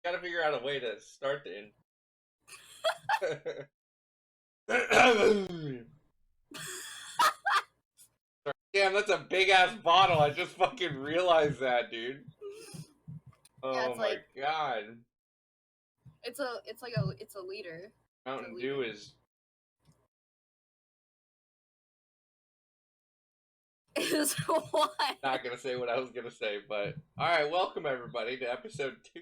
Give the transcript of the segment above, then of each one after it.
Gotta figure out a way to start the Damn, that's a big ass bottle. I just fucking realized that, dude. Yeah, Oh it's my like god. it's a liter. Mountain It's a Dew liter. is Is what? not gonna say what I was gonna say, but alright, welcome everybody to episode 2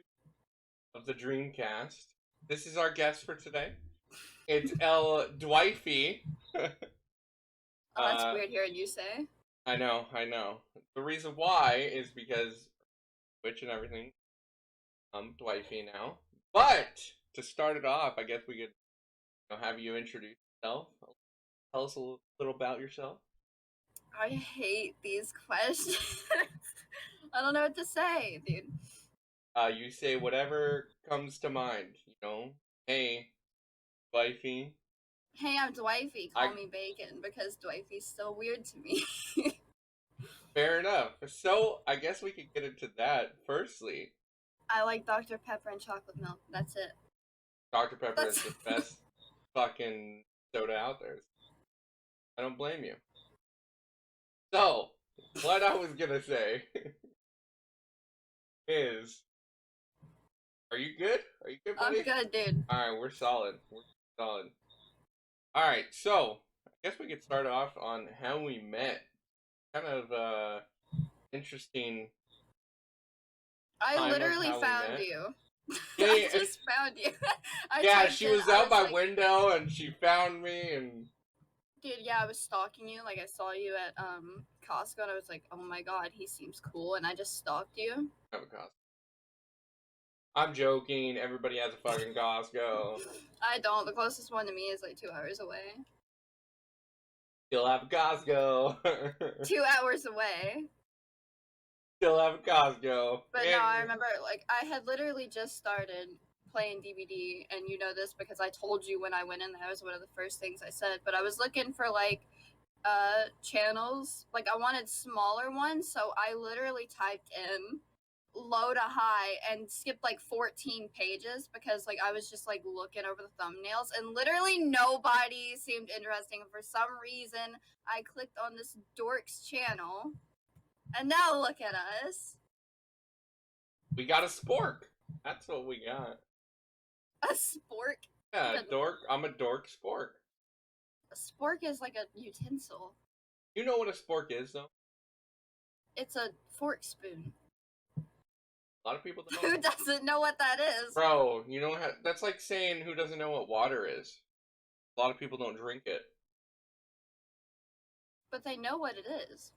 of the DreamCast. This is our guest for today. It's El Dwifey. Oh, that's weird hearing you say. I know. The reason why is because Twitch and everything. Dwifey now. But to start it off, I guess we could have you introduce yourself. Tell us a little about yourself. I hate these questions. I don't know what to say, dude. You say whatever comes to mind. Hey, Dwifey. Hey, I'm Dwifey. Call me Bacon because Dwifey's still weird to me. Fair enough. So I guess we could get into that. Firstly, I like Dr. Pepper and chocolate milk. That's it. Dr. Pepper is the best fucking soda out there. I don't blame you. So, what I was gonna say is, are you good? Are you good, buddy? I'm good, dude. Alright, we're solid. Alright, so, I guess we could start off on how we met. Kind of, interesting. I literally found you. Yeah, I just found you. Yeah, she was out my window and she found me and... Dude, yeah, I was stalking you. Like, I saw you at Costco and I was like, oh my god, he seems cool. And I just stalked you. I have a Costco. I'm joking. Everybody has a fucking Costco. I don't. The closest one to me is like 2 hours away. Still have a Costco. 2 hours away. Still have a Costco. But no, I remember, like, I had literally just started playing DVD, and you know this because I told you when I went in there. That was one of the first things I said. But I was looking for, like, channels. Like, I wanted smaller ones, so I literally typed in low to high and skipped like 14 pages because like I was just like looking over the thumbnails and literally nobody seemed interesting. For some reason I clicked on this dork's channel and now look at us. We got a spork. That's what we got. A spork? Yeah, a dork. I'm a dork spork. A spork is like a utensil. You know what a spork is, though? It's a fork spoon. A lot of people don't. Who doesn't know what that is? Bro, you know how that's like saying who doesn't know what water is. A lot of people don't drink it. But they know what it is.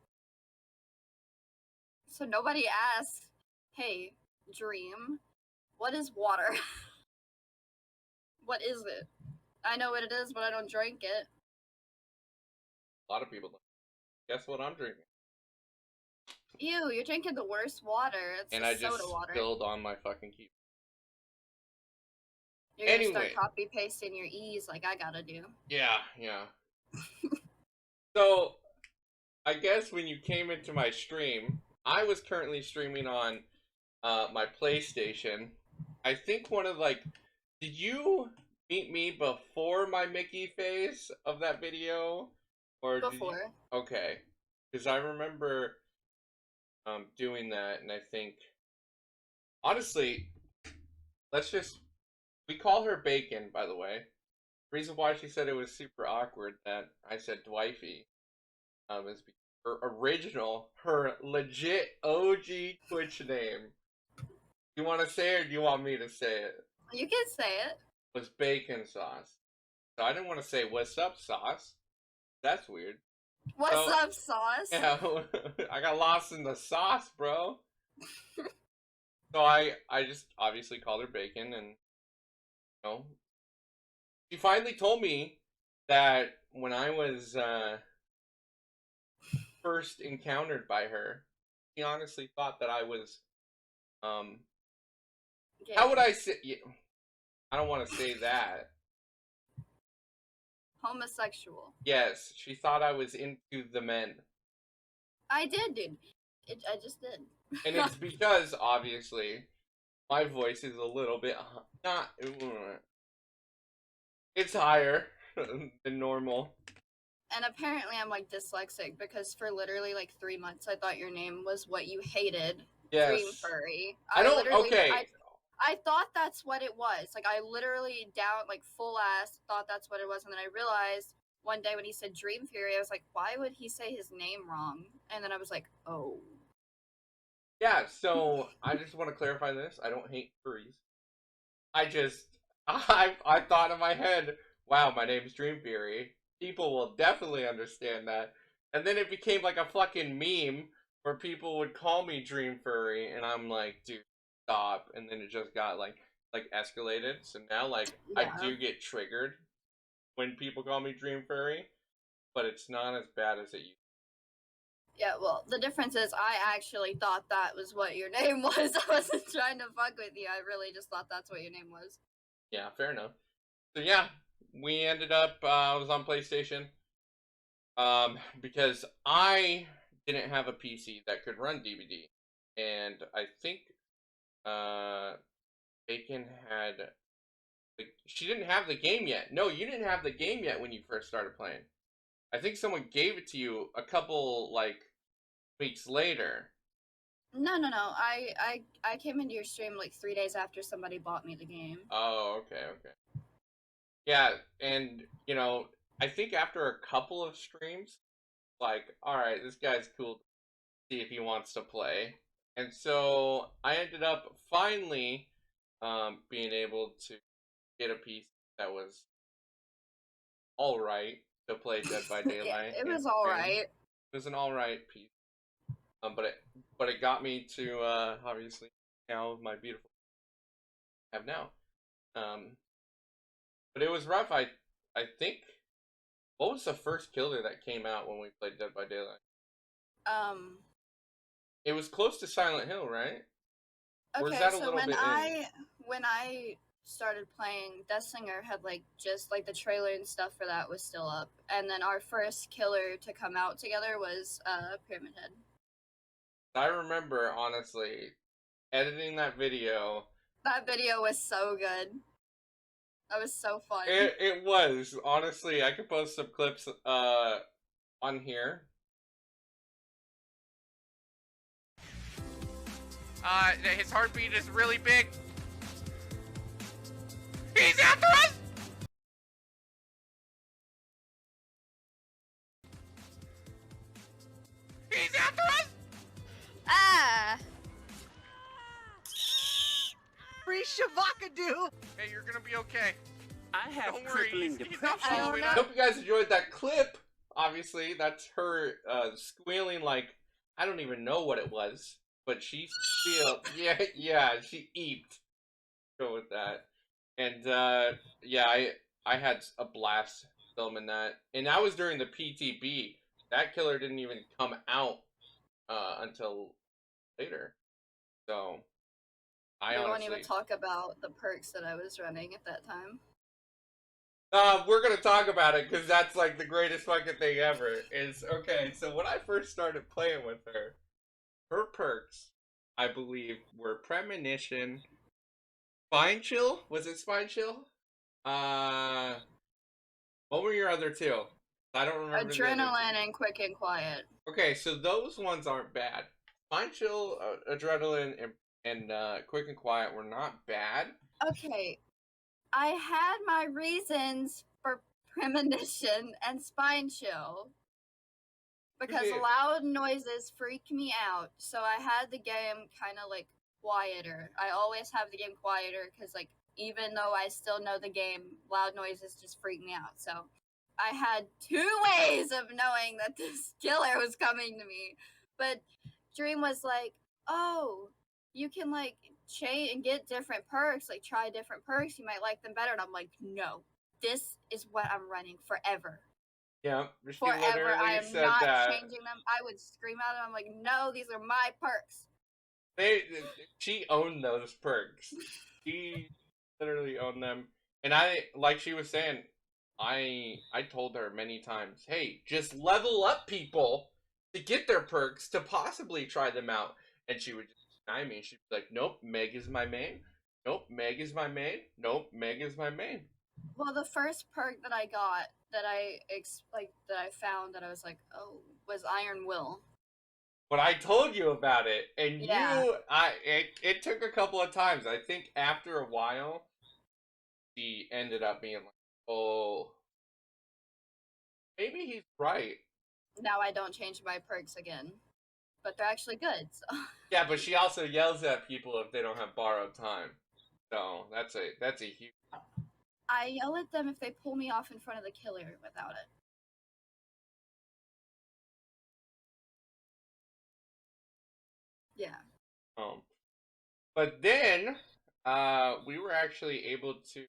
So nobody asks, hey, Dream, what is water? What is it? I know what it is, but I don't drink it. A lot of people don't. Guess what I'm drinking? Ew, you're drinking the worst water. It's and I just soda water. spilled on my fucking keyboard. You're gonna start copy pasting your E's like I gotta do. Yeah. So, I guess when you came into my stream, I was currently streaming on my PlayStation. I think did you meet me before my Mickey phase of that video? Or before. Okay. Because I remember doing that, and I think, honestly, we call her Bacon, by the way. The reason why she said it was super awkward that I said Dwifey is because her legit OG Twitch name. You want to say it, or do you want me to say it? You can say it. Was Bacon Sauce. So I didn't want to say what's up, Sauce. That's weird. What's up, Sauce? Yeah, I got lost in the sauce, bro. So I just obviously called her Bacon, and she finally told me that when I was first encountered by her, she honestly thought that I was how would I say? I don't want to say that. Homosexual. Yes, she thought I was into the men. I did, dude. I just did. And it's because, obviously, my voice is a little bit not. It's higher than normal. And apparently I'm like dyslexic because for literally like 3 months I thought your name was what you hated. Dream Yes. Furry. I don't. Okay. I thought that's what it was. Like I literally down like full ass thought that's what it was, and then I realized one day when he said Dream Fury, I was like, why would he say his name wrong? And then I was like, oh. Yeah. So I just want to clarify this. I don't hate furries. I just I thought in my head, wow, my name's Dream Fury. People will definitely understand that. And then it became like a fucking meme where people would call me Dream Furry, and I'm like, dude, stop. And then it just got like escalated. So now like I Yeah. do get triggered when people call me Dream Furry, but it's not as bad as it used. Yeah, well, the difference is I actually thought that was what your name was. I wasn't trying to fuck with you. I really just thought that's what your name was. Yeah, fair enough. So yeah, we ended up I was on PlayStation. Because I didn't have a PC that could run DVD, and I think Bacon had. She didn't have the game yet. No, you didn't have the game yet when you first started playing. I think someone gave it to you a couple like weeks later. No. I came into your stream like 3 days after somebody bought me the game. Oh, okay. Yeah, and I think after a couple of streams, like, all right, this guy's cool. See if he wants to play. And so I ended up finally being able to get a piece that was all right to play Dead by Daylight. Yeah, it was all right. It was an all right piece, but it got me to obviously now my beautiful have now. But it was rough. I think what was the first killer that came out when we played Dead by Daylight? It was close to Silent Hill, right? Or is Okay, that a so little bit in? when I started playing, Death Singer had like just like the trailer and stuff for that was still up, and then our first killer to come out together was Pyramid Head. I remember honestly editing that video. That video was so good. That was so fun. It was honestly. I could post some clips on here. His heartbeat is really big. He's after us! He's after us! Ah! Free Shavakadu! Hey, you're gonna be okay. I have Don't worry, crippling he's not depression. following us. I hope you guys enjoyed that clip. Obviously, that's her squealing like, I don't even know what it was. But she squealed. Yeah, she eeped. Go with that. And yeah, I had a blast filming that. And that was during the PTB. That killer didn't even come out until later. So We won't even talk about the perks that I was running at that time. We're gonna talk about it because that's like the greatest fucking thing ever. Is okay. So when I first started playing with her, her perks, I believe, were Premonition, Spine Chill. Was it Spine Chill? What were your other two? I don't remember. Adrenaline and Quick and Quiet. Okay, so those ones aren't bad. Spine Chill, Adrenaline, and Quick and Quiet were not bad. Okay, I had my reasons for Premonition and Spine Chill. Because loud noises freak me out, so I had the game kind of like quieter. I always have the game quieter because like even though I still know the game, loud noises just freak me out. So I had 2 ways of knowing that this killer was coming to me. But Dream was like, "Oh, you can like change and get different perks, like try different perks. You might like them better." And I'm like, "No, this is what I'm running forever." Yeah, Forever. I am not changing them. I would scream at them. I'm like, no, these are my perks. She owned those perks. She literally owned them. And like she was saying, I told her many times, hey, just level up people to get their perks to possibly try them out. And she would just deny me. She'd be like, nope, Meg is my main. Nope, Meg is my main. Nope, Meg is my main. Well, the first perk that I got that I found that I was like, oh, was Iron Will. But I told you about it, and Yeah. it took a couple of times. I think after a while, she ended up being like, oh, maybe he's right. Now I don't change my perks again, but they're actually good. So. Yeah, but she also yells at people if they don't have borrowed time. So that's a huge. I yell at them if they pull me off in front of the killer without it. Yeah. But then we were actually able to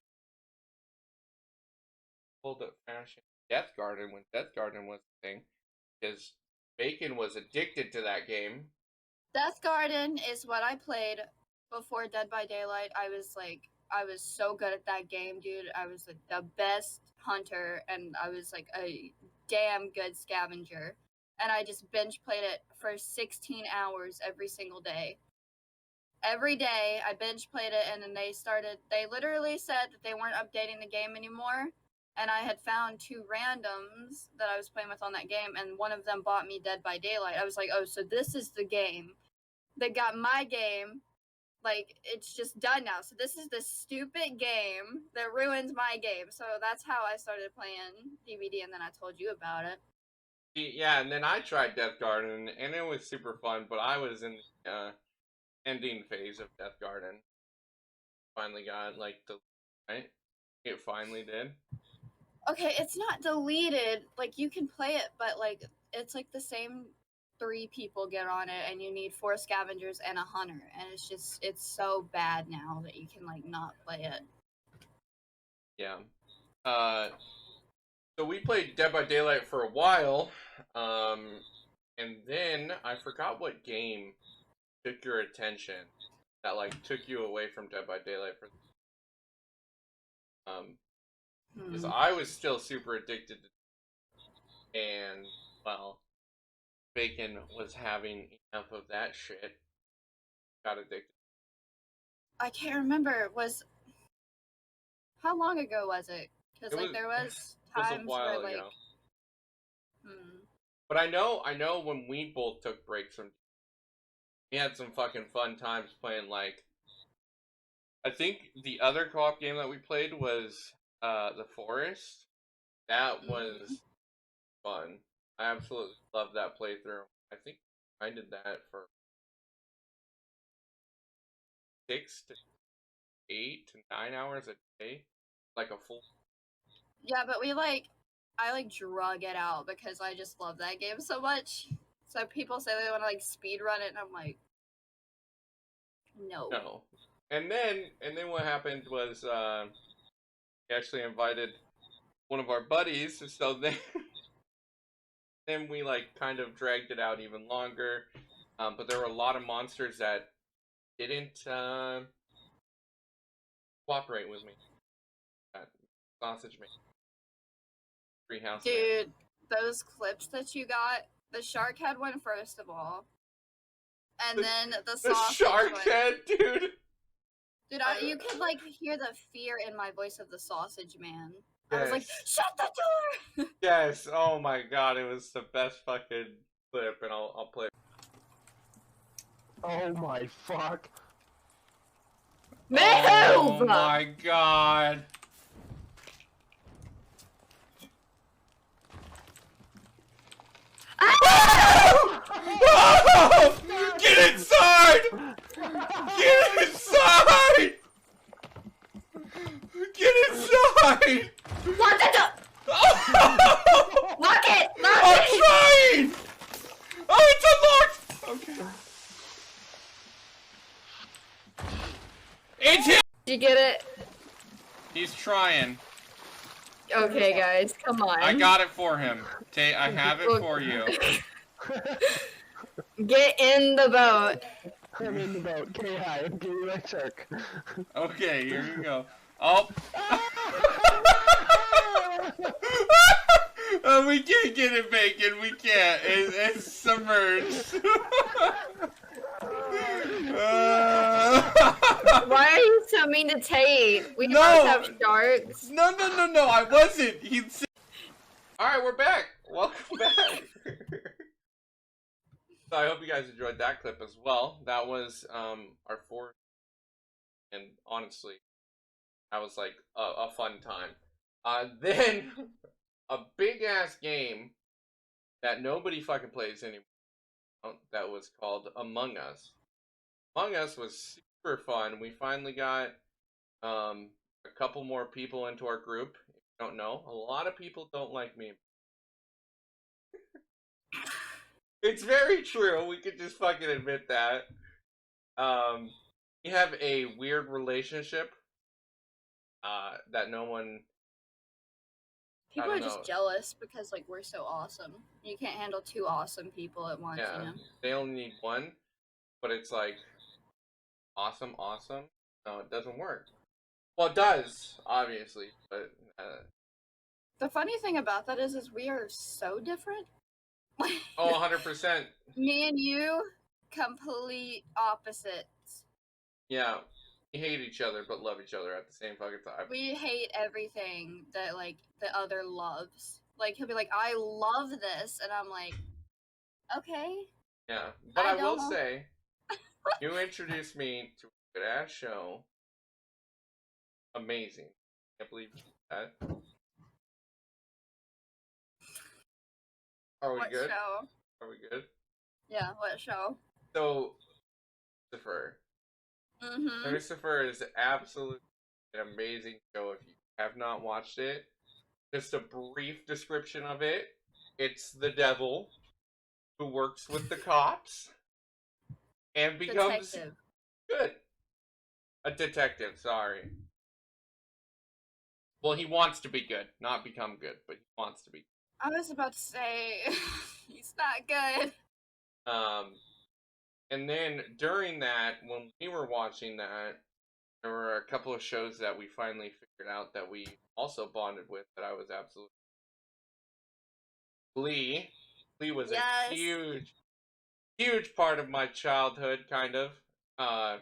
hold up Fashion Death Garden when Death Garden was a thing, because Bacon was addicted to that game. Death Garden is what I played before Dead by Daylight. I was so good at that game, dude. I was like the best hunter, and I was like a damn good scavenger. And I just binge played it for 16 hours every single day. Every day I binge played it, and then they literally said that they weren't updating the game anymore. And I had found 2 randoms that I was playing with on that game, and one of them bought me Dead by Daylight. I was like, oh, so this is the game. They got my game. Like, it's just done now. So this is the stupid game that ruins my game. So that's how I started playing DVD, and then I told you about it. Yeah, and then I tried Death Garden, and it was super fun, but I was in the ending phase of Death Garden. Finally got, like, right? It finally did. Okay, it's not deleted. Like, you can play it, but, like, it's, like, the same 3 people get on it, and you need 4 scavengers and a hunter. And it's so bad now that you can, like, not play it. Yeah. So we played Dead by Daylight for a while, and then I forgot what game took your attention that, like, took you away from Dead by Daylight for because I was still super addicted to, and, well, Bacon was having enough of that shit. Got addicted. I can't remember. How long ago was it? Because, like, there was times where, like... ago. But I know when we both took breaks from, we had some fucking fun times playing, like, I think the other co-op game that we played was The Forest. That was fun. I absolutely loved that playthrough. I think I did that for 6 to 8 to 9 hours a day, like a full. Yeah, but I drug it out because I just love that game so much. So people say they want to like speed run it, and I'm like, no. No. And then what happened was he actually invited one of our buddies, so then we like kind of dragged it out even longer. But there were a lot of monsters that didn't cooperate with me. That sausage man. Treehouse. Dude, those clips that you got, the shark head one first of all. And then the sausage shark one. head, dude. Dude, you could like hear the fear in my voice of the sausage man. Yes. I was like, shut the door! Yes, oh my god, it was the best fucking clip, and I'll play it. Oh my fuck. Move! Oh my god. Oh! Get inside! Get inside! Get inside! Lock the door! Oh! Lock it! Lock I'm it! trying! Oh, it's unlocked! Okay. It's him! Did you get it? He's trying. Okay, guys, come on. I got it for him. I have it for you. Get in the boat. I'm in the boat. Okay, hi. Give me my shark. Okay, here you go. Oh. Oh, we can't get it, Bacon. We can't. It's submerged. Why are you so mean to Tate? We No. both have sharks. No, I wasn't. Alright, we're back. Welcome back. So I hope you guys enjoyed that clip as well. That was our fourth, and honestly, that was like a fun time. Then a big ass game that nobody fucking plays anymore. That was called Among Us. Among Us was super fun. We finally got a couple more people into our group. If you don't know, a lot of people don't like me. It's very true. We could just fucking admit that. We have a weird relationship that no one. People are just jealous because like we're so awesome. You can't handle two awesome people at once, Yeah, you know. they only need one, but it's like awesome. No, it doesn't work. Well, it does, obviously, but The funny thing about that is we are so different. oh, 100%. Me and you, complete opposites. Yeah, we hate each other but love each other at the same fucking time. We hate everything that like the other loves. Like he'll be like, "I love this," and I'm like, "Okay." Yeah, but I will don't. say, you introduced me to a good ass show. Amazing. Can't believe that. Are we What good? show? Are we good? Yeah, what show? So, Lucifer. Mm-hmm. Lucifer is absolutely an amazing show. If you have not watched it, just a brief description of it. It's the devil who works with the cops and becomes Detective. good. A detective, sorry. Well, he wants to be good, not become good, but he wants to be. I was about to say he's not good. And then during that, when we were watching that, there were a couple of shows that we finally figured out that we also bonded with that I was absolutely. Glee. Glee was Yes. a huge part of my childhood, kind of. Well,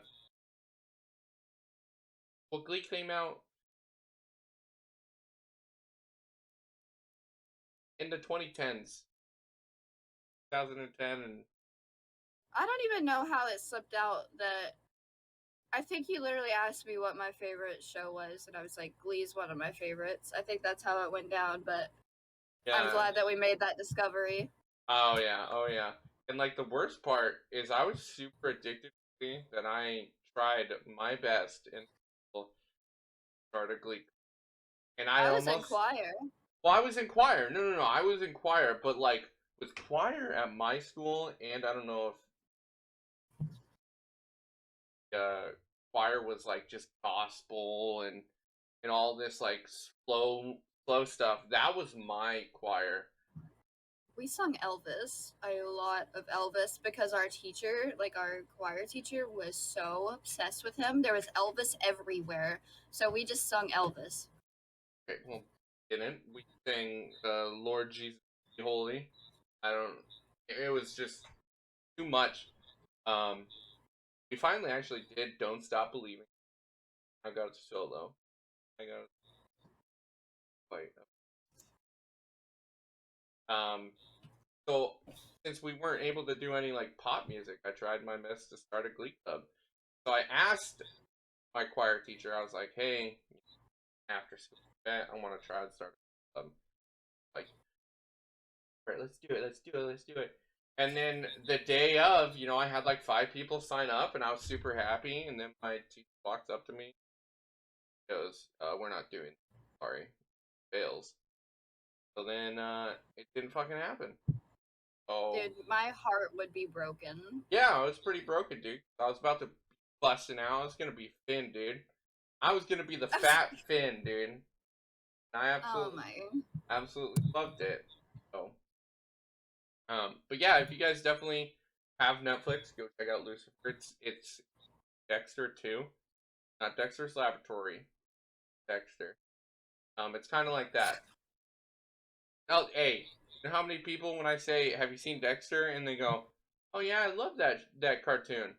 Glee came out in the 2010s. 2010 and I don't even know how it slipped out that I think you literally asked me what my favorite show was, and I was like, Glee's one of my favorites. I think that's how it went down, but yeah. I'm glad that we made that discovery. Oh yeah. And like the worst part is I was super addicted to Glee that I tried my best and started Glee. And I was in almost choir. Well, I was in choir. No. I was in choir, but like with choir at my school, and I don't know if choir was like just gospel and all this like slow stuff. That was my choir. We sung Elvis, a lot of Elvis, because our teacher, like our choir teacher, was so obsessed with him. There was Elvis everywhere, so we just sung Elvis. Okay, well, didn't we sang Lord Jesus Be Holy? I don't. It was just too much. We finally actually did Don't Stop Believing. I got it solo. I got it. Wait. So since we weren't able to do any like pop music, I tried my best to start a Glee club. So I asked my choir teacher. I was like, "Hey, after school event, I want to try and start a club." Like, all right, let's do it. And then the day of, I had like 5 people sign up, and I was super happy. And then my teacher walks up to me, goes, "We're not doing it. Sorry, fails." So then it didn't fucking happen. Oh, Dude, my heart would be broken. yeah, I was pretty broken, dude. I was about to bust it out. I was gonna be Finn, dude. I was gonna be the fat Finn, dude. I absolutely loved it. So, but yeah, if you guys definitely have Netflix, go check out Lucifer. It's Dexter 2, not Dexter's Laboratory. Dexter. It's kind of like that. Oh, hey, you know how many people when I say, "Have you seen Dexter?" and they go, "Oh yeah, I love that cartoon."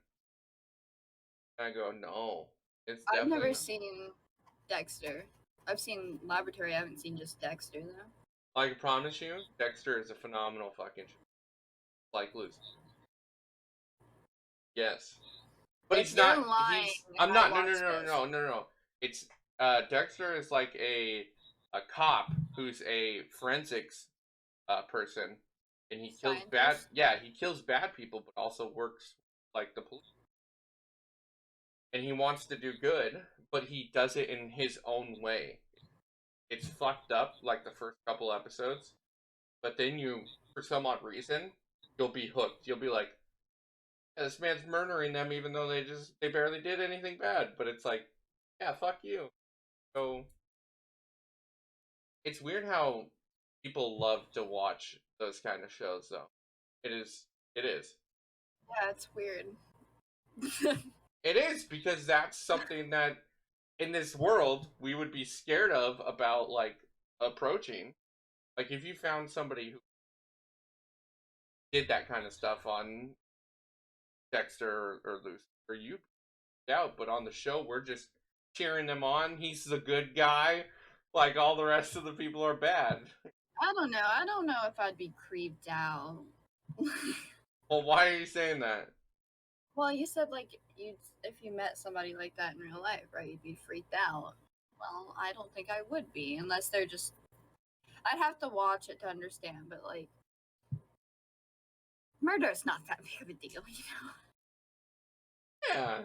I go, no, it's I've definitely never not. seen Dexter. I've seen Laboratory. I haven't seen just Dexter though. I can promise you, Dexter is a phenomenal fucking show. Like Lucy. Yes. But If he's you're not. lying, I'm I not. No, no, watched no, this. no, no, no. It's Dexter is like a cop who's a forensics person, and he kills bad. Scientist. Yeah, he kills bad people, but also works like the police. And he wants to do good, but he does it in his own way. It's fucked up, like the first couple episodes, but then you, for some odd reason, you'll be hooked. You'll be like, yeah, this man's murdering them even though they barely did anything bad. But it's like, yeah, fuck you. So it's weird how people love to watch those kind of shows, though. It is. It is. Yeah, it's weird. It is because that's something that in this world we would be scared of about like approaching. Like if you found somebody who did that kind of stuff on Dexter or Lucy, or you out, but on the show we're just cheering them on. He's the good guy, like all the rest of the people are bad. I don't know. I don't know if I'd be creeped out. Well, why are you saying that? Well, you said like you if you met somebody like that in real life, right? You'd be freaked out. Well, I don't think I would be unless they're just. I'd have to watch it to understand, but like, murder is not that big of a deal, you know. Yeah,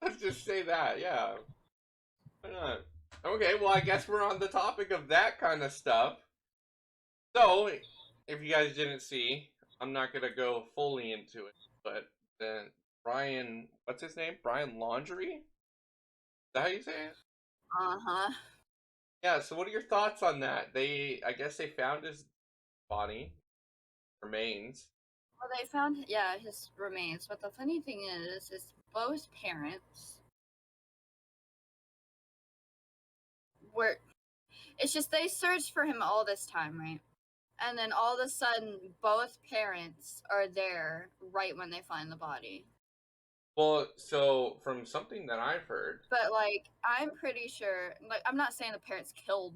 let's just say that. Yeah, why not? Okay, well, I guess we're on the topic of that kind of stuff. So, if you guys didn't see, I'm not gonna go fully into it, but then Brian, what's his name? Brian Laundrie? Is that how you say it? Uh huh. Yeah, so what are your thoughts on that? I guess they found his body, remains. Well, they found his remains. But the funny thing is both parents were. It's just they searched for him all this time, right? And then all of a sudden, both parents are there right when they find the body. Well, so from something that I've heard, But like, I'm pretty sure. Like, I'm not saying the parents killed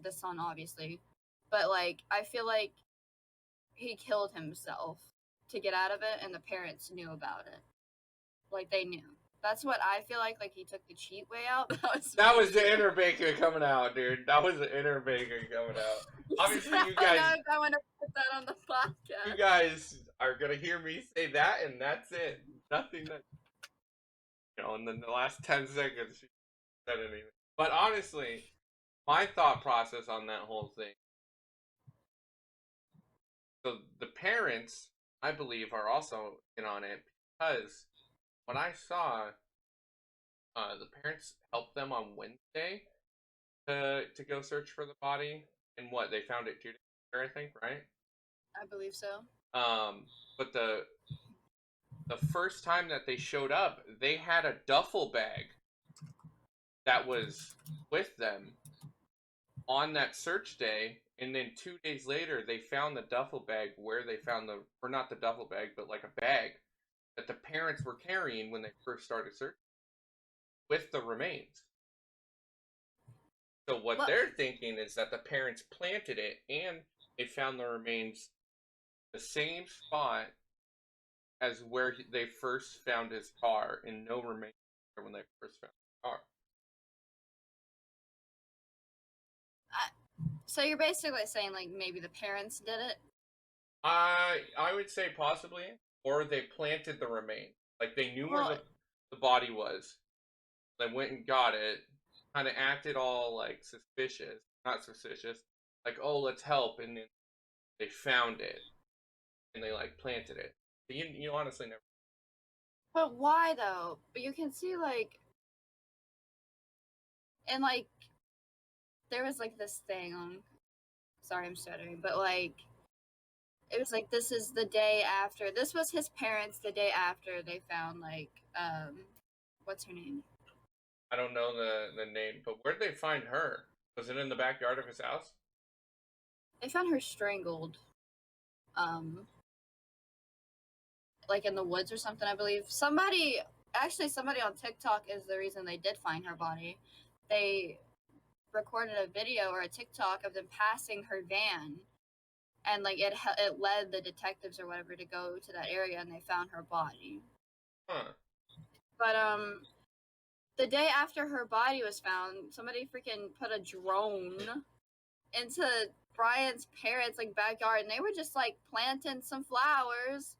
the son, obviously, but like, I feel like he killed himself to get out of it, and the parents knew about it. Like, they knew. That's what I feel like. Like, he took the cheat way out. that was the inner bacon coming out, dude. That was the inner bacon coming out. Obviously, you guys, I know if I want to put that on the podcast. you guys are gonna hear me say that, and that's it. Nothing that, in the last 10 seconds, she said anything. But honestly, my thought process on that whole thing. So the parents, I believe, are also in on it because when I saw the parents helped them on Wednesday to go search for the body, and what they found it 2 days later, I think, right? I believe so. But the first time that they showed up, they had a duffel bag that was with them on that search day, and then 2 days later they found the duffel bag where they found or not the duffel bag, but like a bag that the parents were carrying when they first started searching with the remains. So what they're thinking is that the parents planted it and they found the remains the same spot as where they first found his car, and no remains when they first found the car. So you're basically saying like maybe the parents did it? I would say possibly, or they planted the remains. Like they knew where the body was. They went and got it. Kind of acted all like suspicious, not suspicious. Like, oh, let's help, and then they found it, and they like planted it. But you honestly never. But why though? But you can see like, and like, there was like this thing on. Sorry, I'm stuttering, but like, it was like this is the day after. This was his parents the day after they found like what's her name? I don't know the name, but where'd they find her? Was it in the backyard of his house? They found her strangled. Like in the woods or something, I believe. Somebody Actually, somebody on TikTok is the reason they did find her body. They recorded a video or a TikTok of them passing her van, and like it led the detectives or whatever to go to that area, and they found her body. Huh. But the day after her body was found, somebody freaking put a drone into Brian's parents' like backyard, and they were just like planting some flowers.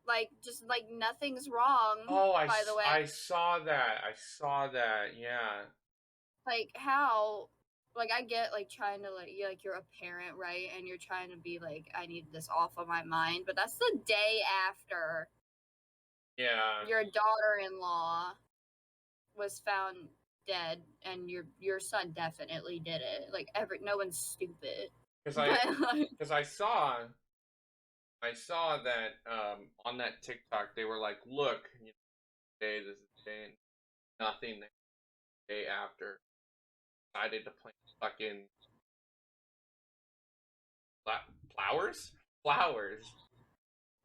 Like, just like nothing's wrong. Oh, by the way, I saw that. I saw that. Yeah. like how, like I get like trying to you're a parent, right? And you're trying to be like, I need this off of my mind, but that's the day after Yeah. your daughter-in-law was found dead, and your son definitely did it. Like no one's stupid. Because But, I saw that on that TikTok they were like, look, you know, today this is the day, and nothing the day after decided to plant fucking flowers.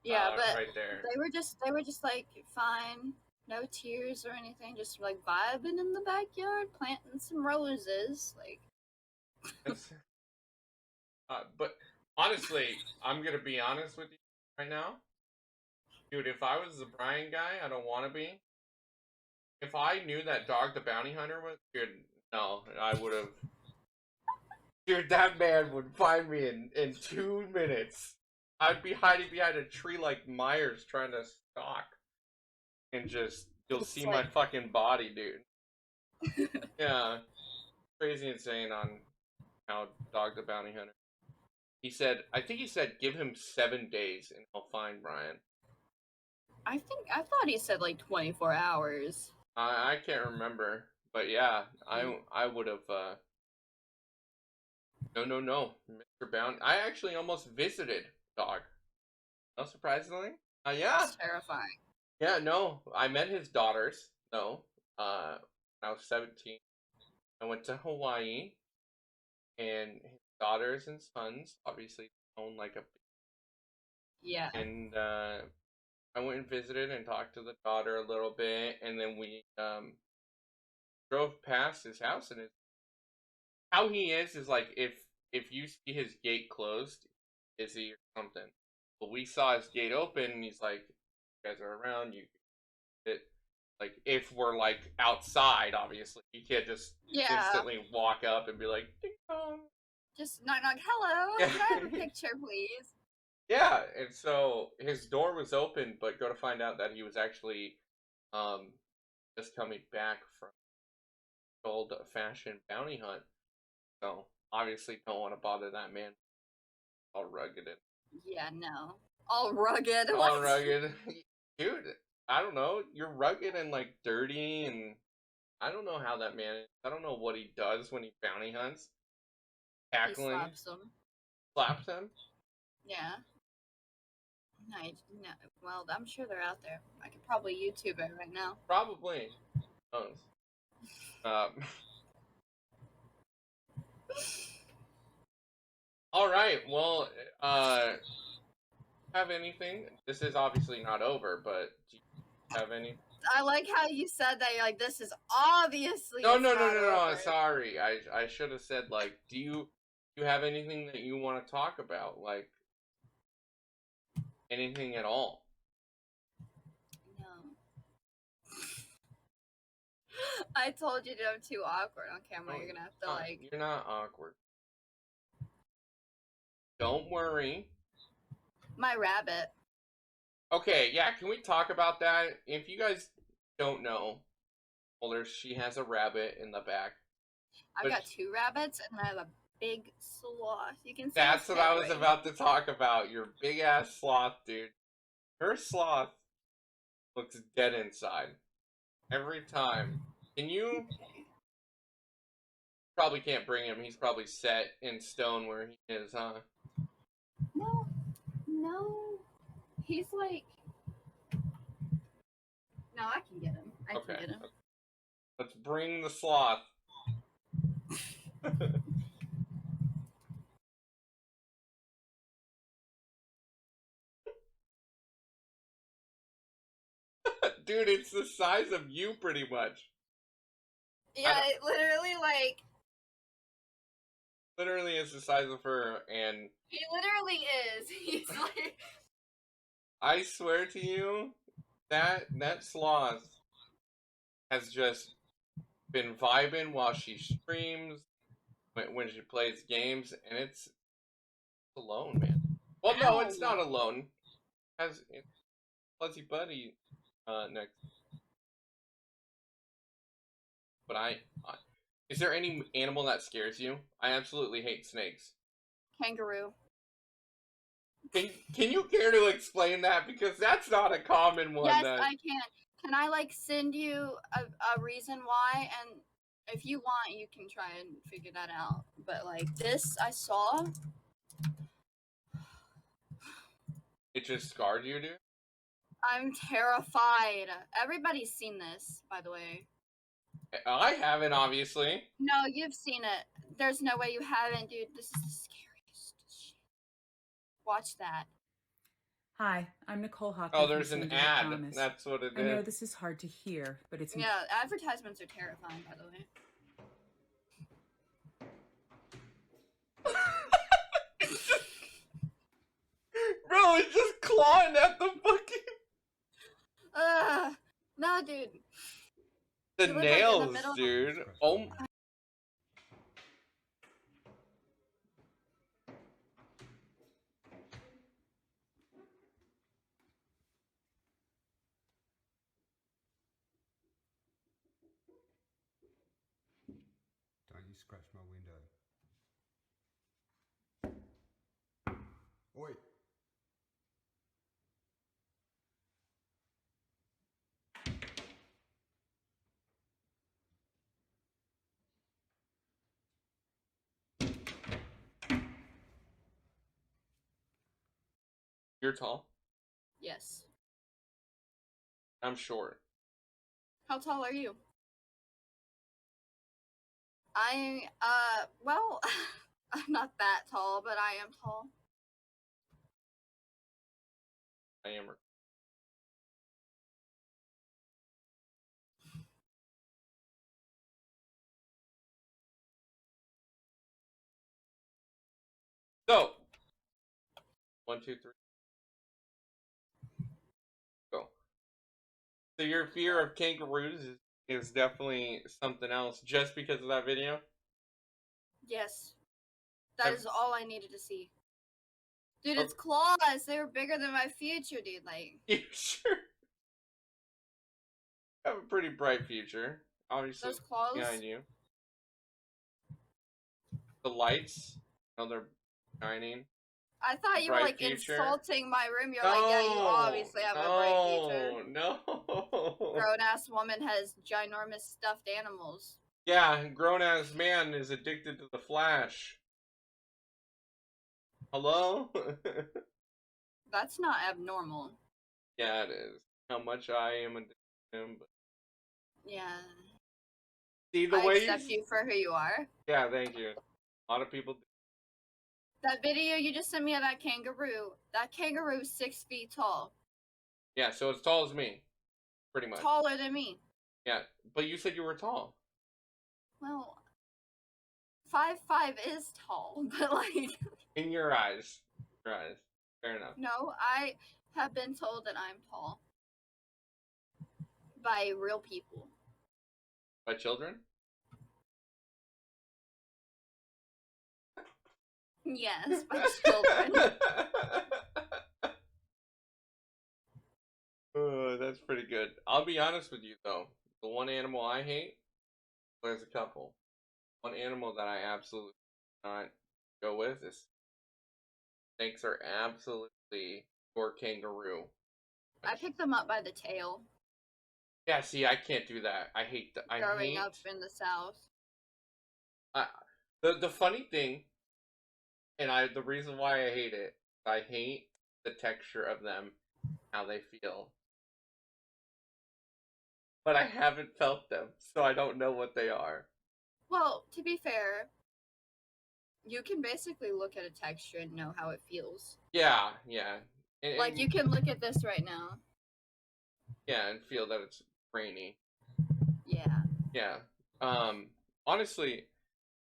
yeah, but right there. they were just like fine, no tears or anything, just like vibing in the backyard, planting some roses, like. But honestly, I'm gonna be honest with you right now, dude. If I was the Brian guy, I don't want to be. If I knew that Dog the Bounty Hunter was, dude, no, I would have. Dude, that man would find me in 2 minutes. I'd be hiding behind a tree like Myers trying to stalk. And just, you'll see my fucking body, dude. Yeah. Crazy insane on how Dog the Bounty Hunter. I think he said, give him 7 days and he'll find Brian. I thought he said like 24 hours. I can't remember. But yeah, I would have, No, Mr. Bounty. I actually almost visited Dog. No, surprisingly. Yeah. That's terrifying. Yeah, no. I met his daughters, though. When I was 17. I went to Hawaii. And his daughters and sons, obviously, own like a... Yeah. And, I went and visited and talked to the daughter a little bit. And then we, drove past his house, and how he is like, if you see his gate closed, is he or something? But we saw his gate open, and he's like, you guys are around, you can it. Like, if we're like outside, obviously, you can't just instantly walk up and be like, ding dong. Just knock knock, hello, can I have a picture, please? Yeah, and so his door was open, but go to find out that he was actually just coming back from old fashioned bounty hunt. So obviously don't want to bother that man. All rugged and Yeah, no. All rugged. all rugged. Dude, I don't know. You're rugged and like dirty, and I don't know how that man is. I don't know what he does when he bounty hunts. Tackling. He slaps him. Slaps him? Yeah. No, well, I'm sure they're out there. I could probably YouTube it right now. Probably. All right. Well, have anything? This is obviously not over, but do you have any? I like how you said that. You're like, this is obviously. No. Over. Sorry. I should have said, like, do you have anything that you want to talk about? Like, anything at all? No. I told you that I'm too awkward on camera. You're gonna have to like. You're not awkward. Don't worry. My rabbit. Okay, yeah, can we talk about that? If you guys don't know, well, she has a rabbit in the back. I've got 2 rabbits, and I have a big sloth. You can see. That's what I was about to talk about. Your big ass sloth, dude. Her sloth looks dead inside. Every time. Can you... Probably can't bring him. He's probably set in stone where he is, huh? No. He's like... No, I can get him. I can get him. Let's bring the sloth. Dude, it's the size of you pretty much. Yeah, it literally like Literally is the size of her, and he literally is. He's like I swear to you, that sloth has just been vibing while she streams, when she plays games, and it's alone, man. Well, no, it's Ow. not alone. Has Fuzzy Buddy next. But is there any animal that scares you? I absolutely hate snakes. kangaroo. Can you care to explain that, because that's not a common one? Yes, I can. Can I like send you a reason why? And if you want, you can try and figure that out. But like this, I saw. It just scarred you, dude. I'm terrified. Everybody's seen this, by the way. I haven't, obviously. No, you've seen it. There's no way you haven't, dude. This is the scariest shit. Watch that. Hi, I'm Nicole Hawkins. Oh, there's an ad. That's what it is. I know this is hard to hear, but it's Yeah, advertisements are terrifying, by the way. Bro, it's just clawing at the fucking No, dude. the You live, like, in the nails, middle of- dude. Oh. Don't you scratch my window. Oi! You're tall. Yes. I'm short. How tall are you? Well, I'm not that tall, but I am tall. I am. So, 1, 2, 3. Go. So your fear of kangaroos is definitely something else, just because of that video. Yes. That Have- is all I needed to see. Dude, Oh. its claws, they were bigger than my future, dude. Like, You sure? Have a pretty bright future, obviously, those claws. behind you. The lights, they're shining. I thought you were Bright like future. insulting my room. You're like, yeah, you obviously have a bright future. No. Grown ass woman has ginormous stuffed animals. Yeah, grown ass man is addicted to the Flash. Hello? That's not abnormal. Yeah, it is. How much I am addicted to him. But Yeah. see the I way accept you for who you are. Yeah, thank you. A lot of people. That video you just sent me of that kangaroo is 6 feet tall. Yeah, so as tall as me, pretty much. Taller than me. Yeah, but you said you were tall. Well, 5'5" is tall, but like, In your eyes. Your eyes. Fair enough. no, I have been told that I'm tall. By real people. By children? Yes, by children. Oh, that's pretty good. I'll be honest with you though. The one animal I hate, there's a couple. One animal that I absolutely not go with is snakes are absolutely or kangaroo. I picked them up by the tail. Yeah, see, I can't do that. I hate the. I Growing hate. up in the South. The funny thing, and the reason why I hate the texture of them, how they feel. But I haven't felt them, so I don't know what they are. Well, to be fair, you can basically look at a texture and know how it feels. Yeah, yeah. And Like, you can look at this right now. Yeah, and feel that it's rainy. Yeah. Yeah. Honestly,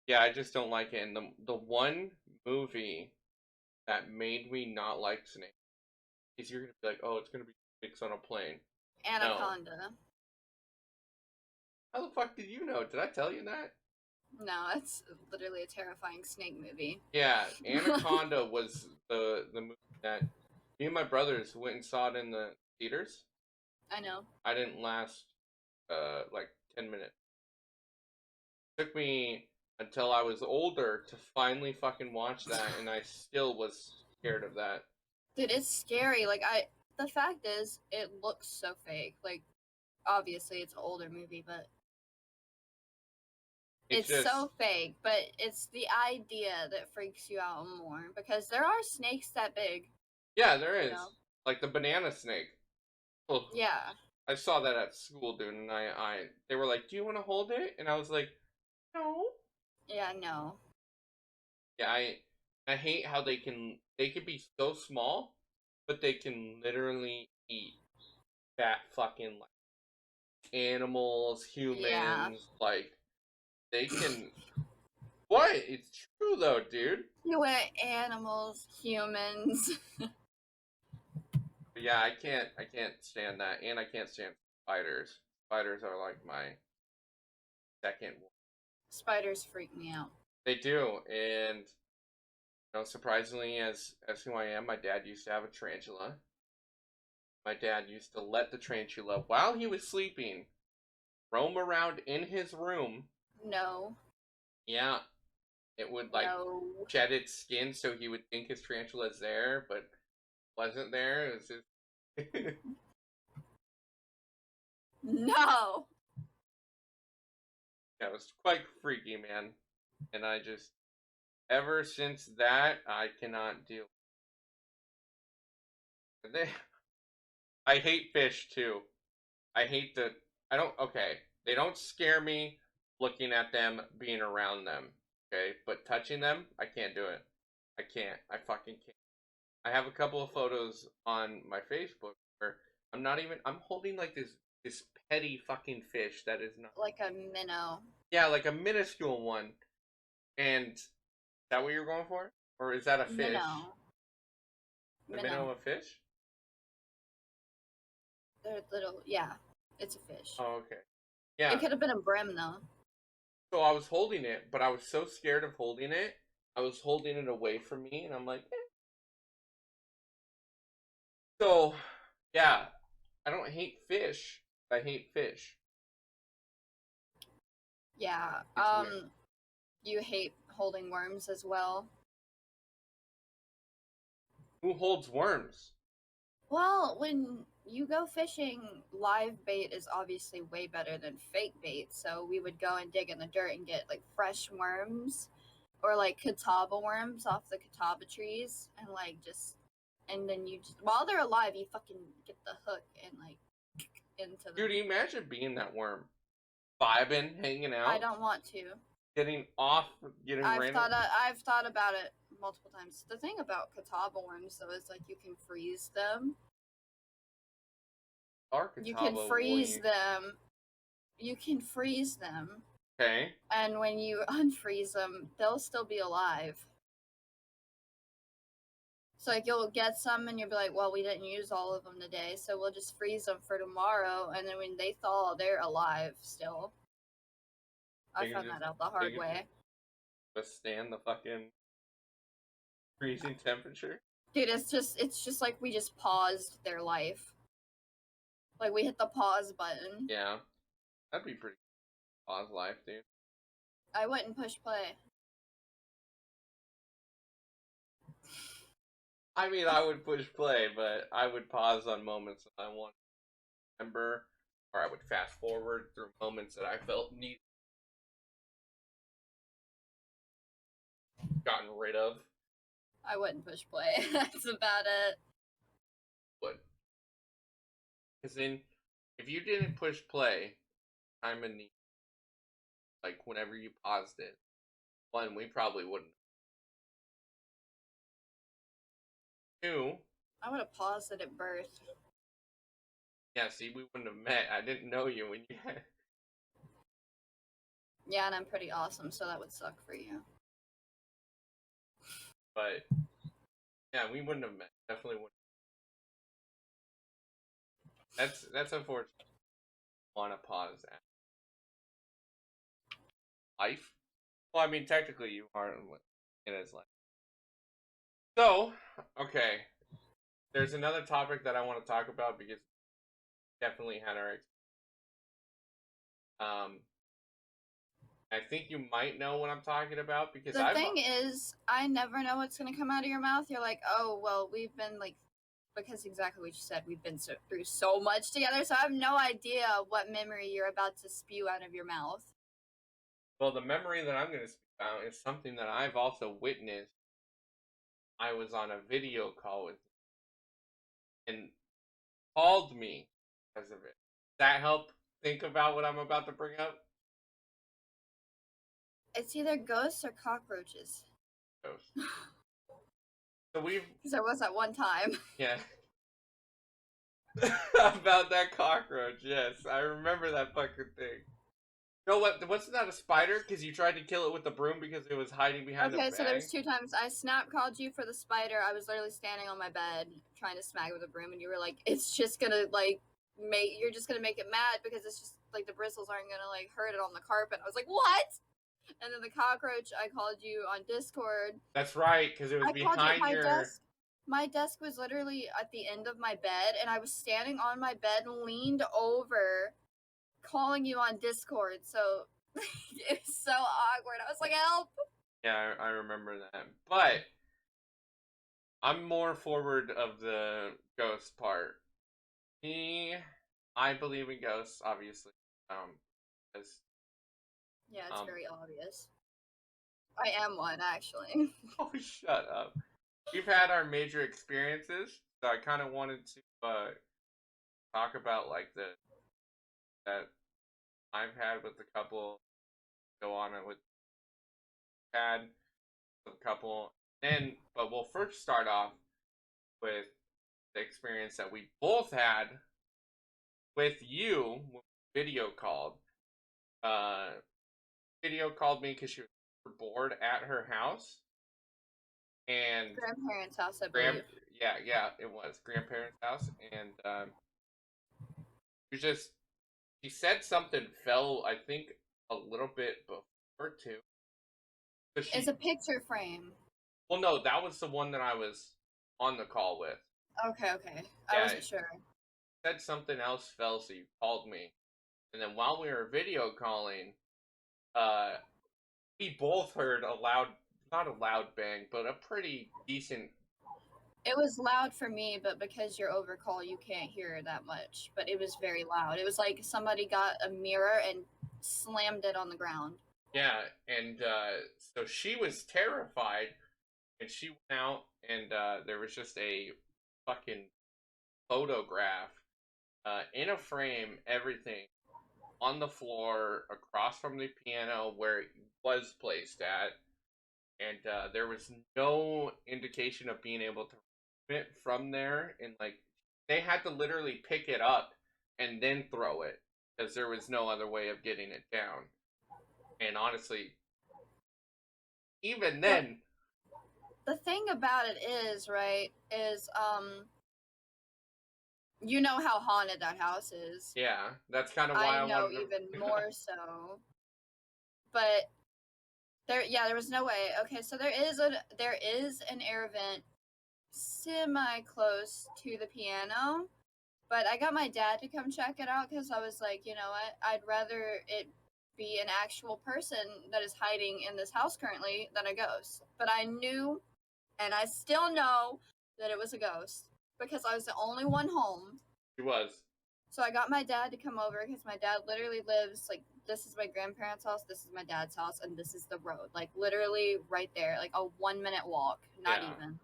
yeah, I just don't like it. And the one movie that made me not like snakes is you're gonna be like, oh, it's gonna be snakes on a plane. No. Anaconda. How the fuck did you know? Did I tell you that? No, it's literally a terrifying snake movie. Yeah, Anaconda was the movie that me and my brothers went and saw it in the theaters. I know. I didn't last like 10 minutes. It took me until I was older to finally fucking watch that, and I still was scared of that. Dude, it's scary. The fact is, it looks so fake. Like, obviously, it's an older movie, but it's just so fake. But it's the idea that freaks you out more because there are snakes that big. yeah, there You is know? like the banana snake. Oh, Yeah. I saw that at school, dude, and they were like, "Do you want to hold it?" And I was like, "No." Yeah. No. Yeah, I hate how they can be so small, but they can literally eat fat fucking like animals, humans, Yeah. like they can. What? It's true though, dude. You went animals, humans. But yeah, I can't stand that, and I can't stand spiders. Spiders are like my second one. Spiders freak me out. They do, and surprisingly, as who I am, my dad used to have a tarantula. My dad used to let the tarantula, while he was sleeping, roam around in his room. No. Yeah, it would like No. shed its skin so he would think his tarantula is there, but wasn't there. It was just No. yeah, it was quite freaky, man. And I just ever since that I cannot deal. They, I hate fish too. I hate the. I don't. Okay, they don't scare me looking at them, being around them. Okay, but touching them, I can't do it. I can't. I fucking can't. I have a couple of photos on my Facebook where I'm not even. I'm holding like this petty fucking fish that is not. Like a minnow. Yeah, like a minuscule one. And is that what you're going for, or is that a fish? Minnow. A minnow of a fish? They're little. Yeah. It's a fish. Oh, okay. Yeah. It could have been a brim, though. So I was holding it, but I was so scared of holding it. I was holding it away from me, and I'm like, eh. So, yeah, I don't hate fish. I hate fish. Yeah. It's weird. You hate holding worms as well. Who holds worms? Well, when you go fishing, live bait is obviously way better than fake bait. So we would go and dig in the dirt and get like fresh worms or like catawba worms off the catawba trees and then you just, while they're alive, you fucking get the hook and like into them. Dude, imagine being that worm. Vibing, hanging out. I don't want to. Getting off, getting random. I've thought about it multiple times. The thing about catawba worms though is like you can freeze them. You can freeze them. You can freeze them. Okay. And when you unfreeze them, they'll still be alive. So like you'll get some and you'll be like, well, we didn't use all of them today, so we'll just freeze them for tomorrow. And then when they thaw, they're alive still. I found that out the hard way. Withstand the fucking freezing temperature. Dude, it's just like we just paused their life. Like we hit the pause button. Yeah, that'd be pretty. Pause life, dude. I wouldn't push play. I mean, I would push play, but I would pause on moments that I want to remember, or I would fast forward through moments that I felt need gotten rid of. I wouldn't push play. That's about it. Would. Because then, if you didn't push play, time and need, like whenever you paused it, one, we probably wouldn't. Two, I would have paused it at birth. Yeah, see, we wouldn't have met. I didn't know you when you had... Yeah, and I'm pretty awesome, so that would suck for you. But, yeah, we wouldn't have met. Definitely wouldn't. That's unfortunate. Want to pause that. Life? Well, I mean, technically you are in his life. So, okay. There's another topic that I want to talk about because we definitely had our I think you might know what I'm talking about because The thing is, I never know what's gonna come out of your mouth. You're like, oh well, we've been like, because exactly what you said, we've been through so much together, so I have no idea what memory you're about to spew out of your mouth. Well, the memory that I'm going to speak about is something that I've also witnessed. I was on a video call with him and called me because of it. Does that help think about what I'm about to bring up? It's either ghosts or cockroaches. Ghost. So we've... Because there was at one time. Yeah. About that cockroach, yes. I remember that fucking thing. No, wasn't that a spider? Because you tried to kill it with the broom because it was hiding behind the bag? Okay, so there was 2 times. I snap called you for the spider. I was literally standing on my bed trying to smack it with a broom, and you were like, it's just gonna, like, you're just gonna make it mad because it's just, like, the bristles aren't gonna, like, hurt it on the carpet. I was like, what? And then the cockroach, I called you on Discord. That's right, because it was behind my your... desk. My desk was literally at the end of my bed, and I was standing on my bed and leaned over, calling you on Discord. So it was so awkward. I was like, help! Yeah, I remember that. But I'm more forward of the ghost part. I believe in ghosts, obviously. Because Yeah, it's very obvious. I am one, actually. oh, shut up. We've had our major experiences, so I kind of wanted to talk about like that I've had with a couple, go on it with had a couple, but we'll first start off with the experience that we both had with you when we video called. Video called me because she was bored at her house. And Grandparents' house, I believe. yeah, it was grandparents' house, and she said something fell, I think, a little bit before too. It's a picture frame. Well, no, that was the one that I was on the call with. Okay. I wasn't sure. Said something else fell, so you called me, and then while we were video calling, we both heard a loud, not a loud bang, but a pretty decent. It was loud for me, but because you're over call, you can't hear that much. But it was very loud. It was like somebody got a mirror and slammed it on the ground. Yeah, and so she was terrified, and she went out, and there was just a fucking photograph in a frame, everything, on the floor across from the piano where it was placed at, and there was no indication of being able to remove it from there, and like they had to literally pick it up and then throw it because there was no other way of getting it down. And honestly, even then, the thing about it is, right, you know how haunted that house is. yeah, that's kind of why I know wanted to... even more so. But there was no way. Okay, so there is an air vent semi close to the piano, but I got my dad to come check it out because I was like, you know what, I'd rather it be an actual person that is hiding in this house currently than a ghost. But I knew, and I still know, that it was a ghost because I was the only one home. He was. So I got my dad to come over because my dad literally lives, like, this is my grandparents' house, this is my dad's house, and this is the road. Like, literally right there, like a 1-minute walk, not even.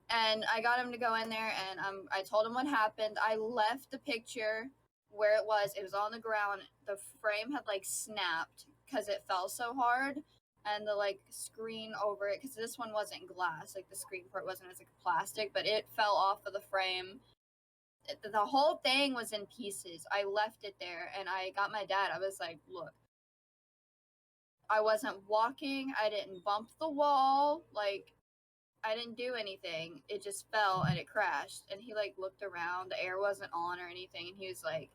And I got him to go in there, and I told him what happened. I left the picture where it was. It was on the ground. The frame had, like, snapped because it fell so hard. And the, like, screen over it, because this one wasn't glass. Like, the screen part wasn't, it was, like, plastic. But it fell off of the frame. the whole thing was in pieces. I left it there, and I got my dad. I was like, look, I wasn't walking. I didn't bump the wall. Like, I didn't do anything. It just fell and it crashed. And he like looked around. The air wasn't on or anything. And he was like,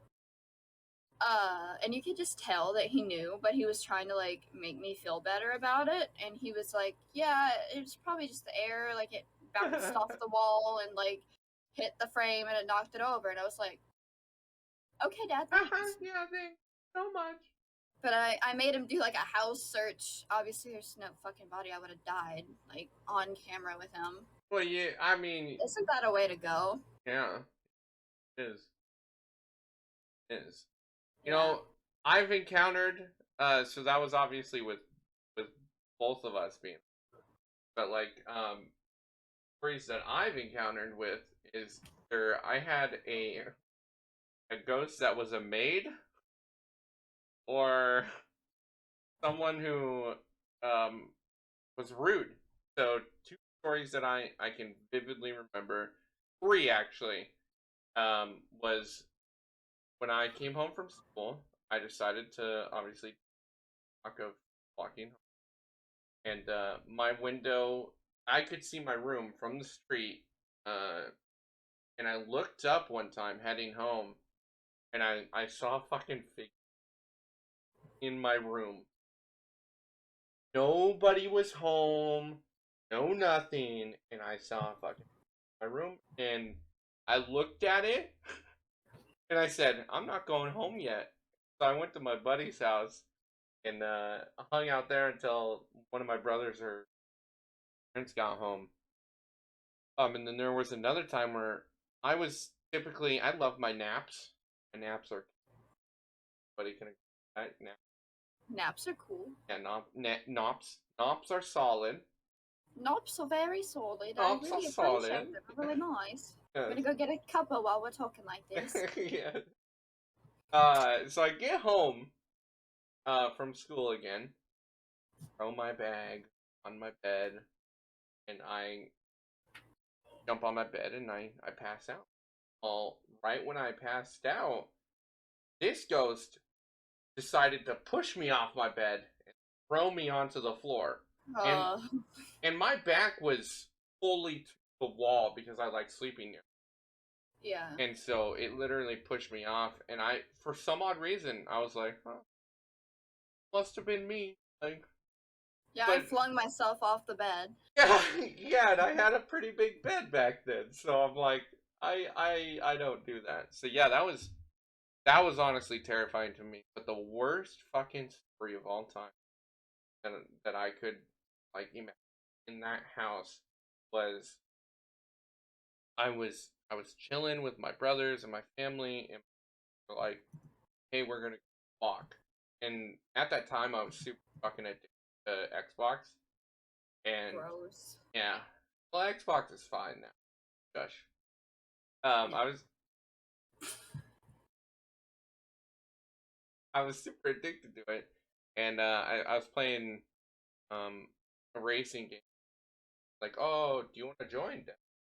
and you could just tell that he knew, but he was trying to like make me feel better about it. And he was like, yeah, it was probably just the air. Like it bounced off the wall and like hit the frame and it knocked it over. And I was like, okay, Dad, thanks. Yeah, thanks so much. But I made him do like a house search. Obviously, there's no fucking body. I would have died like on camera with him. Well, yeah, I mean, Isn't that a way to go? yeah, it is. It is. You Yeah. know, I've encountered, so that was obviously with both of us being, but like, stories that I've encountered with is I had a ghost that was a maid, or someone who, was rude. So two stories that I can vividly remember, three actually, was when I came home from school, I decided to obviously walk of walking home. And my window, I could see my room from the street. And I looked up one time heading home, and I saw a fucking figure in my room. Nobody was home, no nothing, and I saw a fucking my room, and I looked at it. And I said, I'm not going home yet. So I went to my buddy's house and hung out there until one of my brothers or parents got home. And then there was another time where I love my naps. My naps are, buddy can nap. Naps are cool. Yeah, nops are solid. Nops are very solid. Nops I really are solid. appreciate them. They're really nice. Yeah. I'm gonna go get a cuppa while we're talking like this. Yeah. So I get home from school again, throw my bag on my bed, and I jump on my bed and I pass out. Well, right when I passed out, this ghost decided to push me off my bed and throw me onto the floor. And my back was fully to the wall because I like sleeping near. Yeah. And so it literally pushed me off, and for some odd reason, I was like, huh, must have been me. Like, Yeah, but, I flung myself off the bed. Yeah, yeah, and I had a pretty big bed back then, so I'm like, I don't do that. So yeah, that was honestly terrifying to me. But the worst fucking story of all time that I could like imagine in that house was I was chilling with my brothers and my family, and we're like, hey, we're gonna walk. And at that time, I was super fucking addicted to Xbox. And Gross. yeah, well, Xbox is fine now. Gosh, I was super addicted to it, and I was playing a racing game. Like, oh, do you want to join?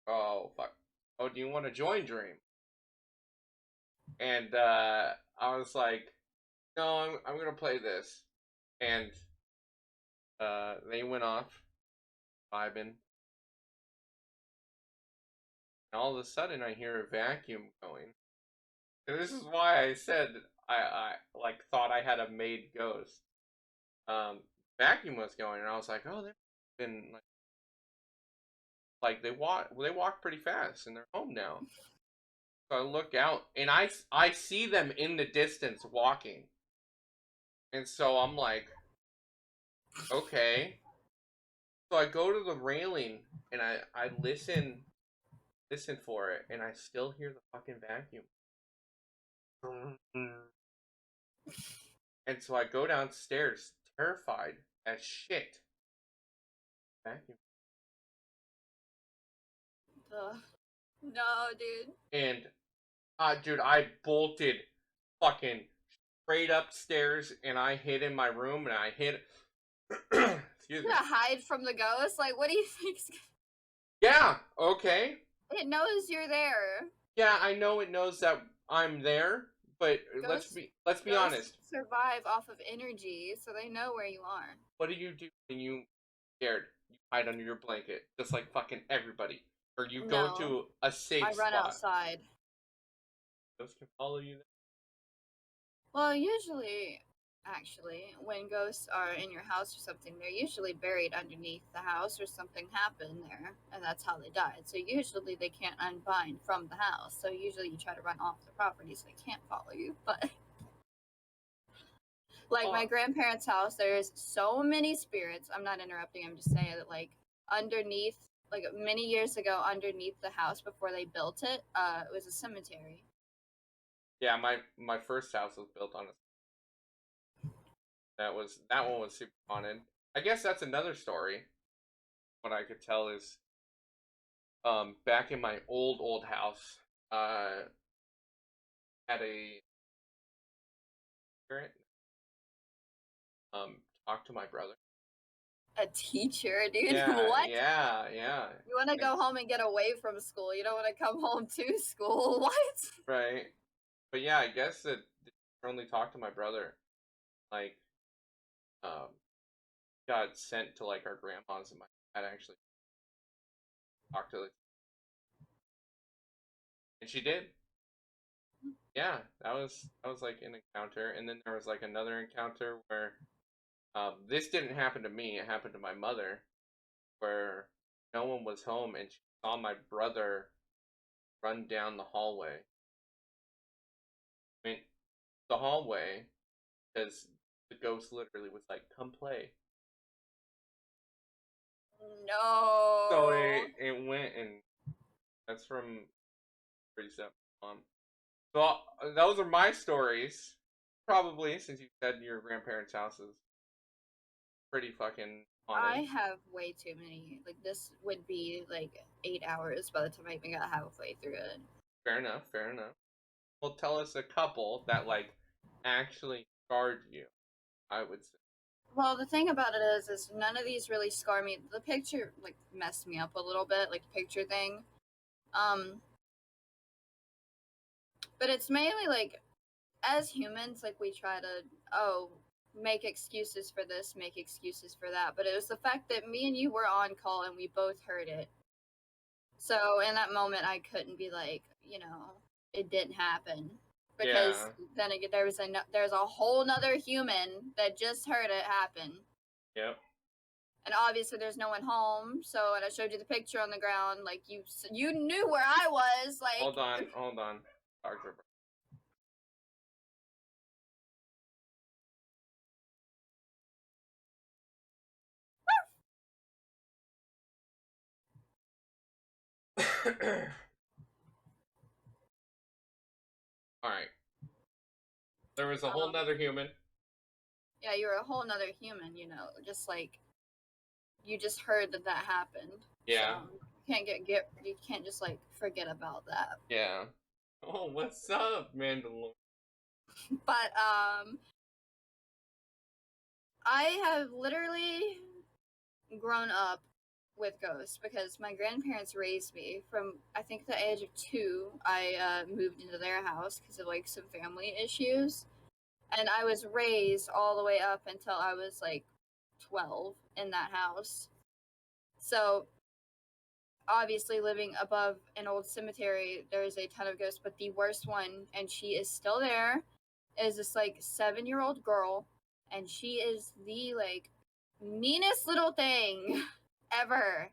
Oh fuck. Oh, do you want to join Dream? And I was like, no, I'm gonna play this. And they went off, vibing. And all of a sudden, I hear a vacuum going. And this is why I said I like thought I had a maid ghost. Vacuum was going, and I was like, oh, they've been like they walk pretty fast, and they're home now. So I look out, and I see them in the distance walking. And so I'm like, okay. So I go to the railing, and I listen for it, and I still hear the fucking vacuum. And so I go downstairs, terrified as shit. Vacuum. No, dude. And, dude, I bolted fucking straight upstairs, and I hid in my room, and I hid. Excuse You're me. gonna hide from the ghost? Like, what do you think? Yeah. Okay. It knows you're there. Yeah, I know it knows that I'm there, but Ghosts- let's be Ghosts honest. survive off of energy, so they know where you are. What do you do when you scared? You hide under your blanket, just like fucking everybody, or you go No, to a safe I run spot. outside. Ghosts can follow you. Well, usually, actually, when ghosts are in your house or something, they're usually buried underneath the house or something happened there, and that's how they died. So usually they can't unbind from the house. So usually you try to run off the property so they can't follow you. But like my grandparents' house, there's so many spirits. I'm not interrupting. I'm just saying that like underneath, like many years ago, underneath the house before they built it, it was a cemetery. Yeah, my first house was built on a. That one was super haunted. I guess that's another story. What I could tell is, back in my old house, had a parent talk to my brother. A teacher, dude. Yeah, What? yeah. You want to go home and get away from school. You don't want to come home to school. What? Right. But yeah, I guess that the teacher only talked to my brother. Like, um, got sent to like our grandma's, and my dad actually talked to the, and she did. Yeah, that was like an encounter, and then there was like another encounter where this didn't happen to me. It happened to my mother, where no one was home, and she saw my brother run down the hallway. I mean, the hallway, because the ghost literally was like, "Come play." No. So it went, and that's from 37 on. So those are my stories. Probably, since you said your grandparents' house is pretty fucking haunted. I have way too many. Like this would be like 8 hours by the time I even got halfway through it. Fair enough, fair enough. Well, tell us a couple that like actually scarred you, I would say. Well, the thing about it is none of these really scar me. The picture like messed me up a little bit, like the picture thing. But it's mainly like as humans, like we try to make excuses for this, make excuses for that. But it was the fact that me and you were on call and we both heard it. So in that moment, I couldn't be like, it didn't happen because then again, there's a whole nother human that just heard it happen. Yep. And obviously, there's no one home. So, and I showed you the picture on the ground. Like you knew where I was. Like, Hold on. Arthur. Alright. There was a whole nother human. Yeah, you're a whole nother human, just like you just heard that happened. Yeah. So you can't just like forget about that. Yeah. Oh, what's up, Mandalorian? But I have literally grown up with ghosts because my grandparents raised me from I think the age of 2. I moved into their house because of like some family issues, and I was raised all the way up until I was like 12 in that house. So obviously living above an old cemetery, there's a ton of ghosts, but the worst one, and she is still there, is this like 7-year-old girl, and she is the like meanest little thing ever.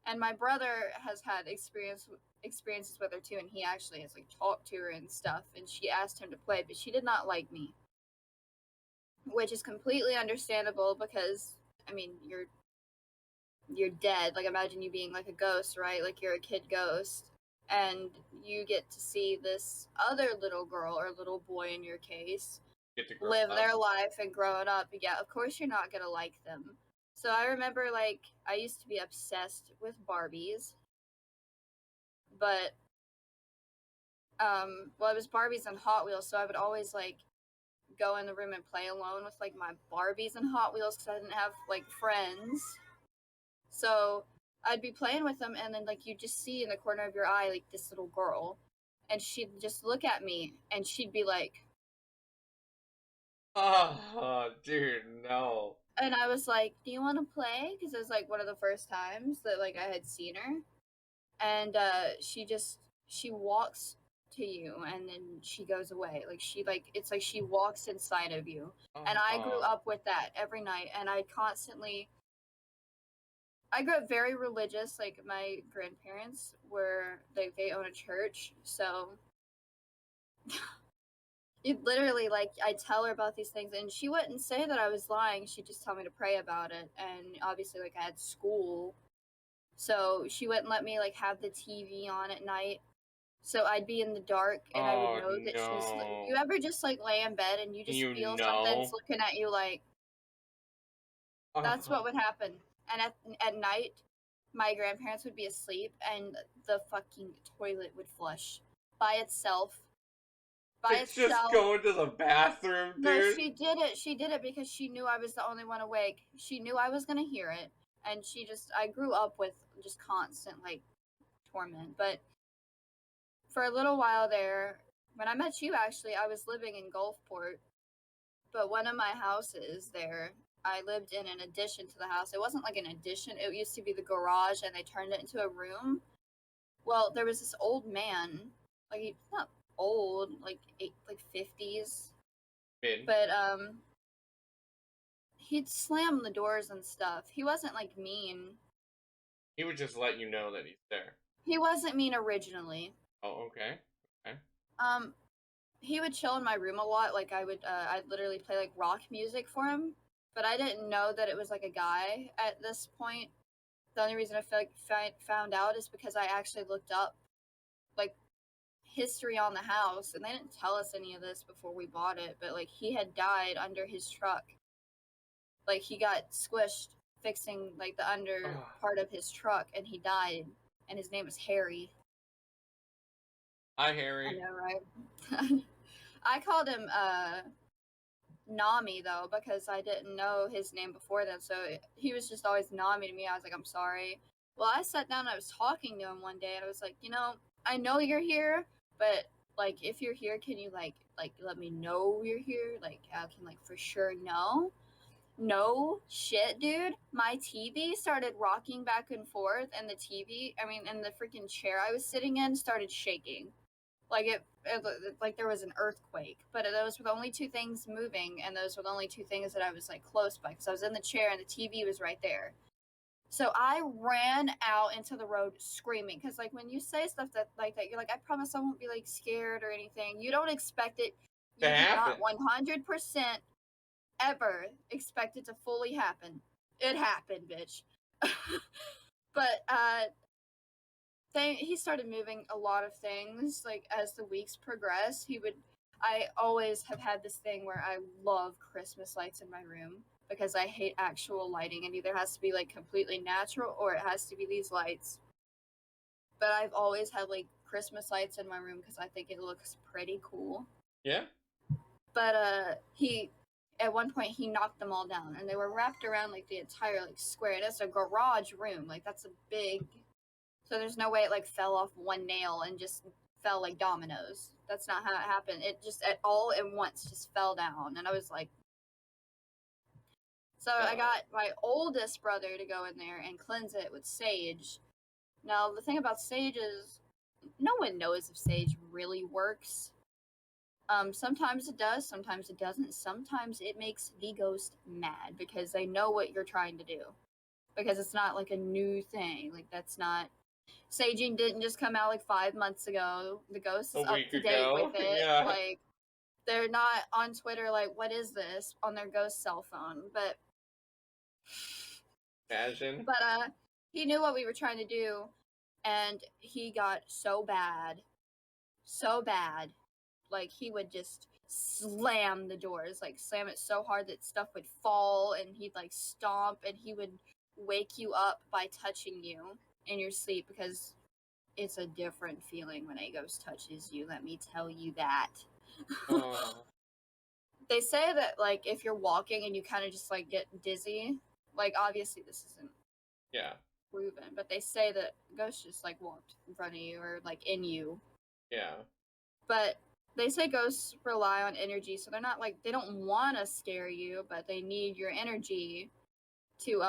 And my brother has had experiences with her too, and he actually has like talked to her and stuff, and she asked him to play, but she did not like me. Which is completely understandable because I mean you're dead. Like imagine you being like a ghost, right? Like you're a kid ghost and you get to see this other little girl or little boy in your case live their life and grow it up. Yeah, of course you're not gonna like them. So I remember like I used to be obsessed with Barbies. But well it was Barbies and Hot Wheels, so I would always like go in the room and play alone with like my Barbies and Hot Wheels because I didn't have like friends. So I'd be playing with them, and then like you just see in the corner of your eye like this little girl, and she'd just look at me and she'd be like, Oh, dude, no. and I was like, "Do you want to play?" Because it was like one of the first times that like I had seen her, and she walks to you and then she goes away. Like it's like she walks inside of you. And I grew up with that every night, and I grew up very religious. Like my grandparents were they own a church, so it literally like I tell her about these things, and she wouldn't say that I was lying. She'd just tell me to pray about it, and obviously like I had school, so she wouldn't let me like have the TV on at night. So I'd be in the dark, and I would know that she's. No. You ever just like lay in bed and you just You feel know. something's looking at you like. That's what would happen. And at night, my grandparents would be asleep, and the fucking toilet would flush by itself. It's just going to the bathroom, dude. No, she did it. She did it because she knew I was the only one awake. She knew I was gonna hear it, and I grew up with just constant like torment. But for a little while there, when I met you, actually, I was living in Gulfport. But one of my houses there, I lived in an addition to the house. It wasn't like an addition. It used to be the garage, and they turned it into a room. Well, there was this old man, like he's not old, like 50s, Mid. but he'd slam the doors and stuff. He wasn't like mean. He would just let you know that he's there. He wasn't mean originally. Oh, okay. Okay. He would chill in my room a lot. Like I'd literally play like rock music for him. But I didn't know that it was like a guy at this point. The only reason I feel like found out is because I actually looked up like history on the house, and they didn't tell us any of this before we bought it. But like he had died under his truck. Like he got squished fixing like the under part of his truck, and he died. And his name was Harry. Hi, Harry. I know, right? I called him Nami though, because I didn't know his name before then, so he was just always Nami to me. I was like, I'm sorry. Well, I sat down and I was talking to him one day, and I was like, I know you're here, but like if you're here, can you like let me know you're here? Like I can like for sure know. No shit, dude. My TV started rocking back and forth, and the freaking chair I was sitting in started shaking. Like it like there was an earthquake. But those were the only two things moving, and those were the only two things that I was like close by, because I was in the chair and the TV was right there. So I ran out into the road screaming, because like when you say stuff that like that, you're like, I promise I won't be like scared or anything. You don't expect it. You do not 100% ever expect it to fully happen. It happened, bitch. But he started moving a lot of things like as the weeks progressed. I always have had this thing where I love Christmas lights in my room, because I hate actual lighting. It either has to be like completely natural or it has to be these lights. But I've always had like Christmas lights in my room because I think it looks pretty cool. Yeah. But at one point he knocked them all down, and they were wrapped around like the entire like square. And it's a garage room, like that's a big. So there's no way it like fell off one nail and just fell like dominoes. That's not how it happened. It just at once just fell down, and I was like. So I got my oldest brother to go in there and cleanse it with sage. Now the thing about sage is, no one knows if sage really works. Sometimes it does, sometimes it doesn't. Sometimes it makes the ghost mad because they know what you're trying to do. Because it's not like a new thing. Like that's not. Saging didn't just come out like 5 months ago. The ghost is up to date with it. Yeah. Like they're not on Twitter like, what is this, on their ghost cell phone. But Imagine. But he knew what we were trying to do, and he got so bad. Like he would just slam the doors, like slam it so hard that stuff would fall, and he'd like stomp, and he would wake you up by touching you in your sleep, because it's a different feeling when a ghost touches you, let me tell you that. They say that like if you're walking and you kind of just like get dizzy, like obviously this isn't proven, but they say that ghosts just like walked in front of you or like in you. Yeah. But they say ghosts rely on energy, so they're not like they don't want to scare you, but they need your energy to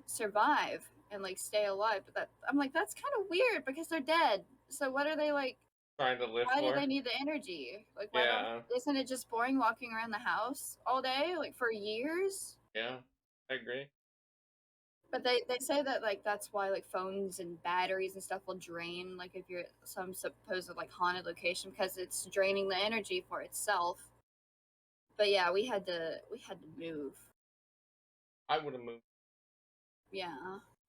survive and like stay alive. But that I'm like that's kind of weird because they're dead. So what are they like? Trying to live Why do for. they need the energy? Like why Yeah. don't? Isn't it just boring walking around the house all day like for years? Yeah. I agree. But they say that like that's why like phones and batteries and stuff will drain like if you're at some supposed like haunted location because it's draining the energy for itself. But yeah, we had to move. I would have moved. Yeah.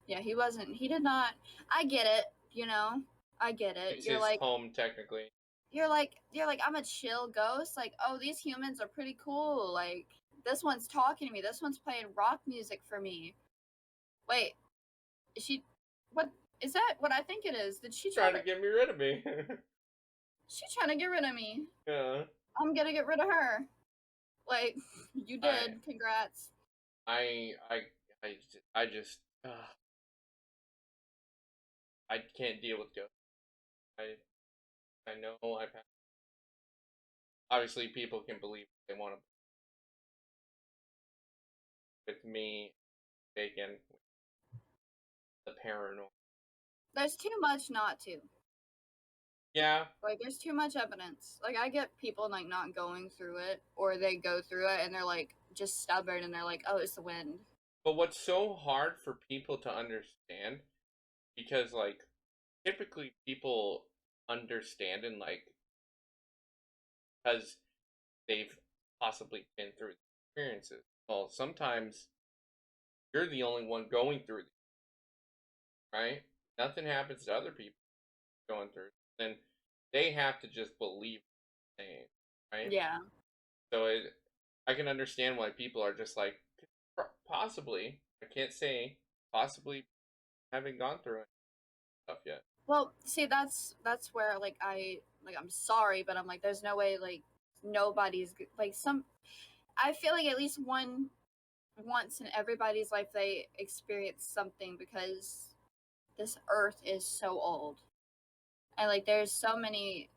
Yeah, he did not. I get it, you know. I get it. It's his home technically. You're like I'm a chill ghost. Like, oh, these humans are pretty cool. Like this one's talking to me. This one's playing rock music for me. Wait, is she what is that what I think it is? Did she try Trying to get me rid of me. She trying to get rid of me. Yeah. I'm gonna get rid of her. Like, you did. Congrats. I just I can't deal with ghosts. I know I've had. Obviously, people can believe what they want to. With me, Bacon, the paranormal. There's too much not to. Yeah, Like, there's too much evidence. Like, I get people, like, not going through it, or they go through it and they're, like, just stubborn and they're like, oh, it's the wind. but what's so hard for people to understand, because, like, typically people understand and, like, because they've possibly been through experiences. Well, sometimes you're the only one going through it, right? Nothing happens to other people going through it. Then they have to just believe the same, right? Yeah. So I can understand why people are just like, possibly, I can't say, possibly haven't gone through it stuff yet. Well, see, that's where, like, I'm sorry, but I'm like, there's no way, like, nobody's, like, I feel like at least once in everybody's life they experience something because this earth is so old. And like there's so many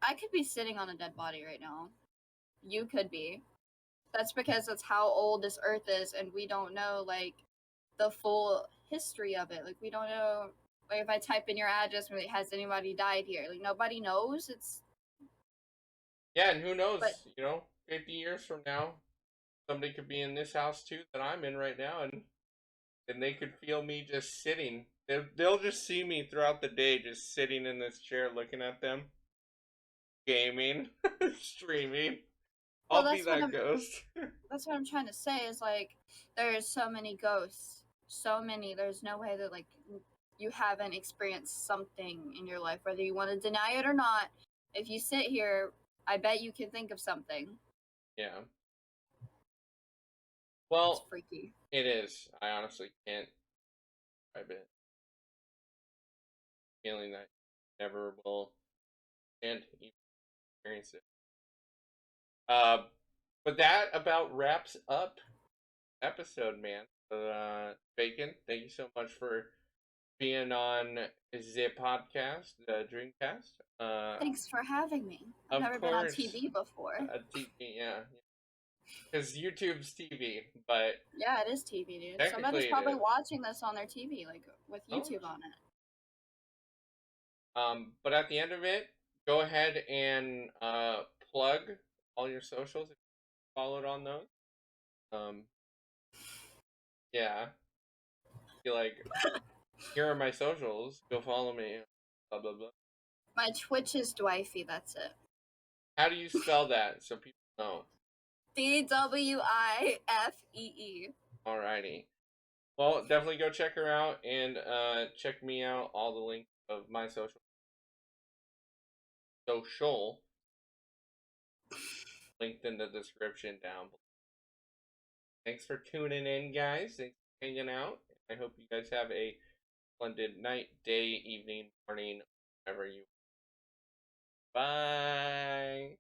I could be sitting on a dead body right now. You could be. That's because that's how old this earth is and we don't know like the full history of it. Like we don't know like if I type in your address like, has anybody died here? Like nobody knows. It's Yeah, and who knows, but 50 years from now, somebody could be in this house too that I'm in right now, and they could feel me just sitting. They'll just see me throughout the day just sitting in this chair looking at them, gaming, streaming. well, I'll be that ghost. that's what I'm trying to say is like there's so many ghosts. So many. There's no way that like you haven't experienced something in your life, whether you want to deny it or not. If you sit here, I bet you can think of something. Yeah. It's Well, freaky. it is. I honestly can't describe it. Feeling that you never will and experience it. But that about wraps up episode, man. Bacon, thank you so much for being on the podcast, the DreamCast. Thanks for having me. I've Of never been on course. TV before. TV, yeah. Because YouTube's TV, but Yeah, it is TV, dude. Technically Somebody's it probably is. watching this on their TV, like with Oh. YouTube on it. But at the end of it, go ahead and plug all your socials if you followed on those. Yeah. Be like, here are my socials. Go follow me. Blah blah blah. My Twitch is Dwifey, that's it. How do you spell that so people know? DWIFEE. Alrighty. Well, definitely go check her out and check me out. All the links of my social linked in the description down below. Thanks for tuning in, guys. Thanks for hanging out. I hope you guys have a splendid night, day, evening, morning, whatever you. Bye.